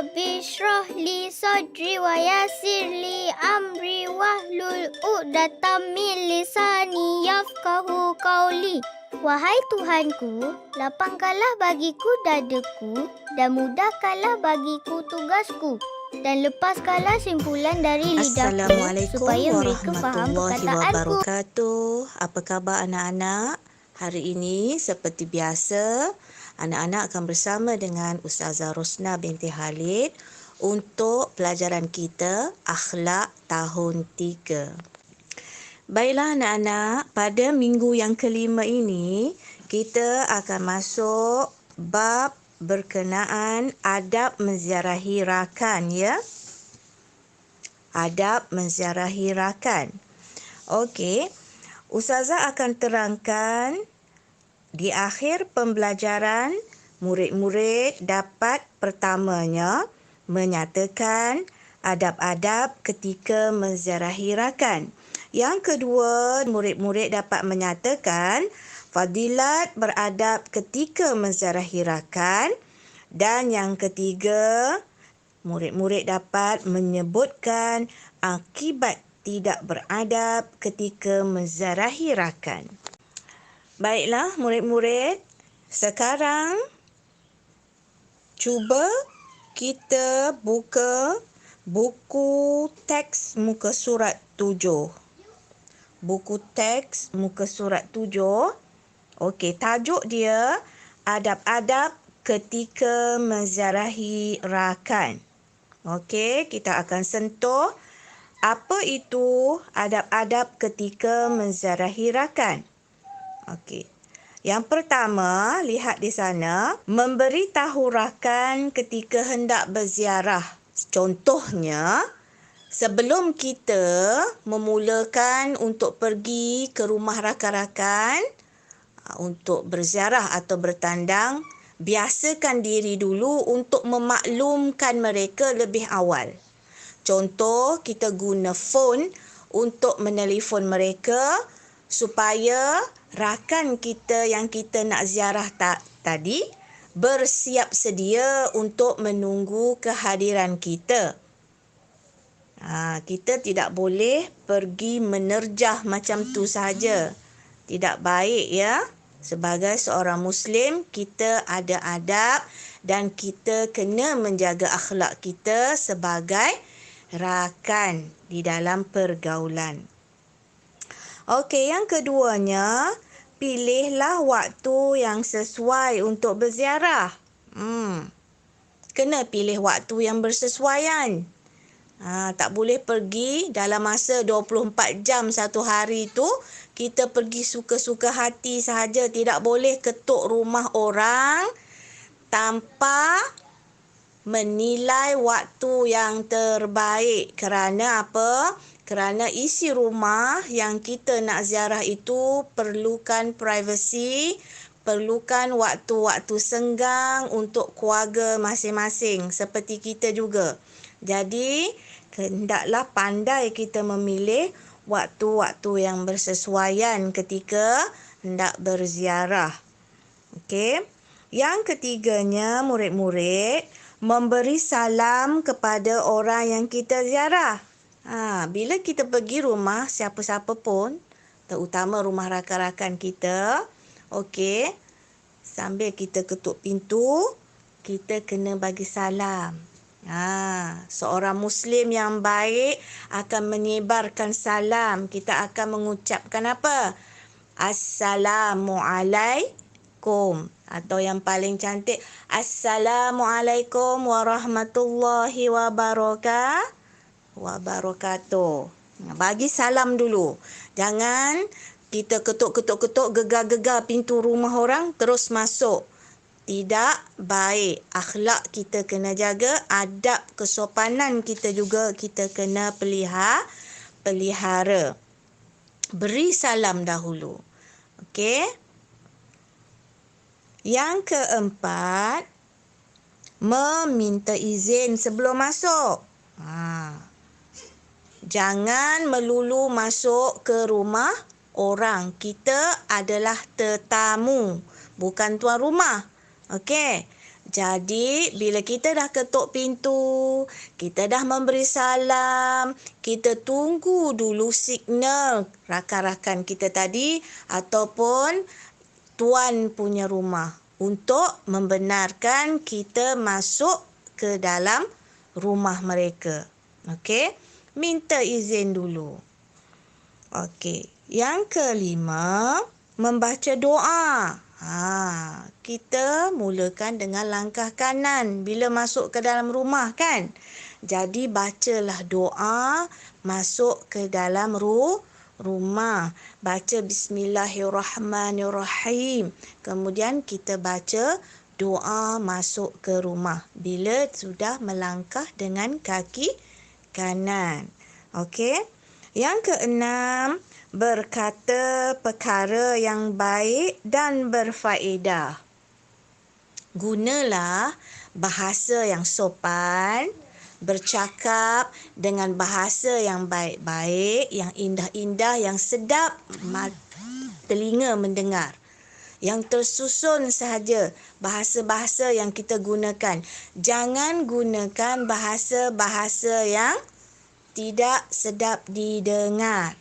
Rabbi shrah li sadri wa yassir li amri wahlul 'uqdatam min lisani yafqahu qawli. Wahai Tuhanku, lapangkanlah bagiku dadaku dan mudahkanlah bagiku tugasku dan lepaskanlah simpulan dari lidahku Assalamualaikum supaya mereka faham warahmatullahi perkataanku. wabarakatuh. Apa khabar anak-anak? Hari ini seperti biasa, anak-anak akan bersama dengan Ustazah Rosna binti Khalid untuk pelajaran kita Akhlak Tahun 3. Baiklah anak-anak, pada minggu yang kelima ini kita akan masuk bab berkenaan adab menziarahi rakan, ya. Adab menziarahi rakan. Okey, Ustazah akan terangkan di akhir pembelajaran, murid-murid dapat pertamanya menyatakan adab-adab ketika menziarahi rakan. Yang kedua, murid-murid dapat menyatakan fadilat beradab ketika menziarahi rakan. Dan yang ketiga, murid-murid dapat menyebutkan akibat tidak beradab ketika menziarahi rakan. Baiklah murid-murid, sekarang cuba kita buka buku teks muka surat 7. Buku teks muka surat 7. Okey, tajuk dia adab-adab ketika menziarahi rakan. Okey, kita akan sentuh apa itu adab-adab ketika menziarahi rakan. Okey. Yang pertama, lihat di sana, memberitahu rakan ketika hendak berziarah. Contohnya, sebelum kita memulakan untuk pergi ke rumah rakan-rakan untuk berziarah atau bertandang, biasakan diri dulu untuk memaklumkan mereka lebih awal. Contoh, kita guna phone untuk menelefon mereka supaya rakan kita yang kita nak ziarah tadi bersiap sedia untuk menunggu kehadiran kita. Kita tidak boleh pergi menerjah macam tu sahaja. Tidak baik, ya. Sebagai seorang Muslim, kita ada adab dan kita kena menjaga akhlak kita sebagai rakan di dalam pergaulan. Okey, yang keduanya, pilihlah waktu yang sesuai untuk berziarah. Kena pilih waktu yang bersesuaian. Tak boleh pergi dalam masa 24 jam satu hari tu, kita pergi suka-suka hati sahaja. Tidak boleh ketuk rumah orang tanpa menilai waktu yang terbaik. Kerana apa? Kerana isi rumah yang kita nak ziarah itu perlukan privasi, perlukan waktu-waktu senggang untuk keluarga masing-masing seperti kita juga. Jadi, hendaklah pandai kita memilih waktu-waktu yang bersesuaian ketika hendak berziarah. Okey. Yang ketiganya, murid-murid, memberi salam kepada orang yang kita ziarah. Bila kita pergi rumah siapa-siapa pun, terutama rumah rakan-rakan kita, okey, sambil kita ketuk pintu, kita kena bagi salam. Seorang Muslim yang baik akan menyebarkan salam. Kita akan mengucapkan apa? Assalamualaikum. Atau yang paling cantik, Assalamualaikum warahmatullahi wabarakatuh. Bagi salam dulu. Jangan kita ketuk-ketuk-ketuk, gegar-gegar pintu rumah orang, terus masuk. Tidak baik. Akhlak kita kena jaga. Adab kesopanan kita juga kita kena pelihara. Beri salam dahulu. Okey. Yang keempat, meminta izin sebelum masuk. Jangan melulu masuk ke rumah orang. Kita adalah tetamu, bukan tuan rumah. Okey. Jadi, bila kita dah ketuk pintu, kita dah memberi salam, kita tunggu dulu signal rakan-rakan kita tadi ataupun tuan punya rumah untuk membenarkan kita masuk ke dalam rumah mereka. Okey? Minta izin dulu. Okey. Yang kelima, membaca doa. Kita mulakan dengan langkah kanan bila masuk ke dalam rumah kan. Jadi bacalah doa masuk ke dalam rumah. Baca Bismillahirrahmanirrahim. Kemudian kita baca doa masuk ke rumah bila sudah melangkah dengan kaki kanan. Okey. Yang keenam, berkata perkara yang baik dan berfaedah. Gunalah bahasa yang sopan, bercakap dengan bahasa yang baik-baik, yang indah-indah, yang sedap telinga mendengar. Yang tersusun sahaja bahasa-bahasa yang kita gunakan. Jangan gunakan bahasa-bahasa yang tidak sedap didengar.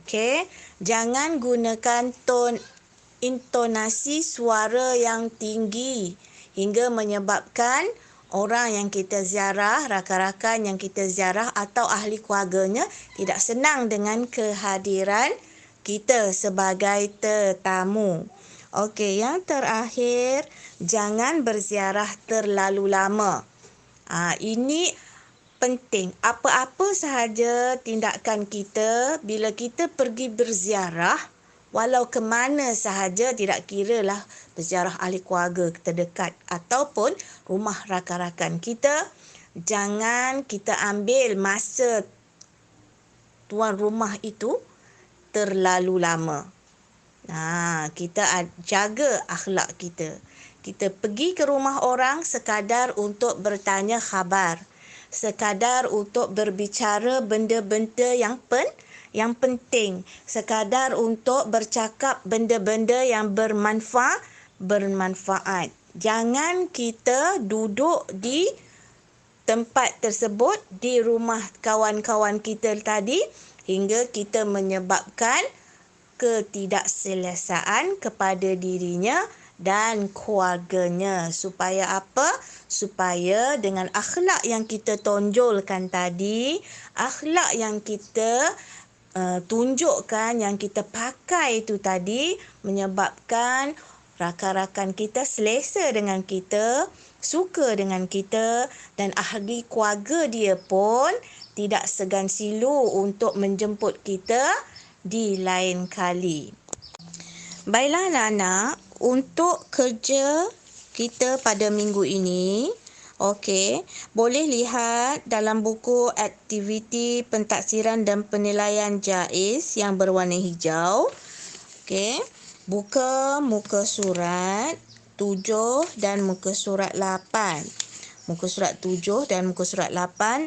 Okey, jangan gunakan intonasi suara yang tinggi hingga menyebabkan orang yang kita ziarah, rakan-rakan yang kita ziarah atau ahli keluarganya tidak senang dengan kehadiran kita sebagai tetamu. Okey, yang terakhir, jangan berziarah terlalu lama. Ini penting. Apa-apa sahaja tindakan kita bila kita pergi berziarah, walau ke mana sahaja, tidak kiralah berziarah ahli keluarga terdekat ataupun rumah rakan-rakan kita, jangan kita ambil masa tuan rumah itu terlalu lama. Kita jaga akhlak kita. Kita pergi ke rumah orang sekadar untuk bertanya khabar, sekadar untuk berbicara benda-benda yang penting, sekadar untuk bercakap benda-benda yang bermanfaat. Jangan kita duduk di tempat tersebut, di rumah kawan-kawan kita tadi, hingga kita menyebabkan ketidakselesaan kepada dirinya dan keluarganya. Supaya apa? Supaya dengan akhlak yang kita tonjolkan tadi, akhlak yang kita tunjukkan, yang kita pakai itu tadi, menyebabkan rakan-rakan kita selesa dengan kita, suka dengan kita, dan ahli keluarga dia pun tidak segan silu untuk menjemput kita di lain kali. Baiklah anak-anak, untuk kerja kita pada minggu ini, okey, boleh lihat dalam buku aktiviti pentaksiran dan penilaian JAIZ yang berwarna hijau. Okey, buka muka surat 7 dan muka surat 8. Muka surat 7 dan muka surat 8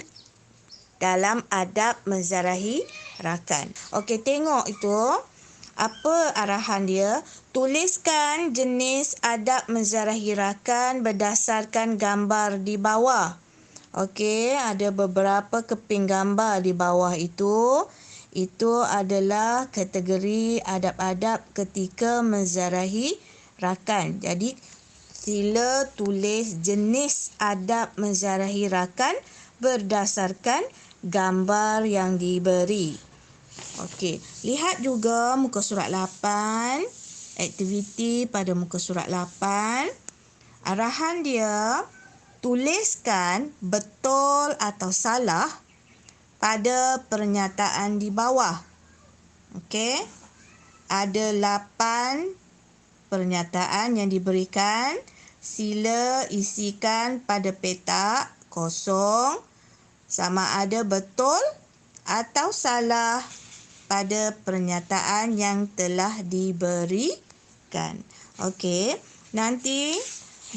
dalam adab menziarahi rakan. Okey, tengok itu. Apa arahan dia? Tuliskan jenis adab menziarahi rakan berdasarkan gambar di bawah. Okey, ada beberapa keping gambar di bawah itu. Itu adalah kategori adab-adab ketika menziarahi rakan. Jadi, sila tulis jenis adab menziarahi rakan berdasarkan gambar yang diberi. Okey, lihat juga muka surat 8, aktiviti pada muka surat 8. Arahan dia, tuliskan betul atau salah pada pernyataan di bawah. Okey, ada 8 pernyataan yang diberikan. Sila isikan pada petak kosong sama ada betul atau salah pada pernyataan yang telah diberikan. Okey, nanti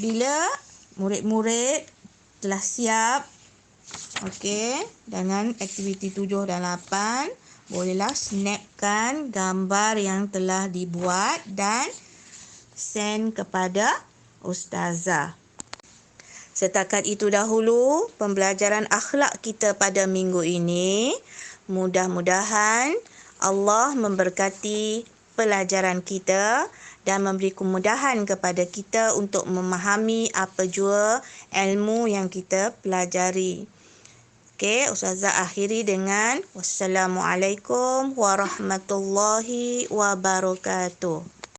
bila murid-murid telah siap, okey, dengan aktiviti 7 dan 8, bolehlah snapkan gambar yang telah dibuat dan send kepada ustazah. Setakat itu dahulu pembelajaran akhlak kita pada minggu ini. Mudah-mudahan Allah memberkati pelajaran kita dan memberi kemudahan kepada kita untuk memahami apa jua ilmu yang kita pelajari. Okey, Ustazah akhiri dengan wassalamualaikum warahmatullahi wabarakatuh.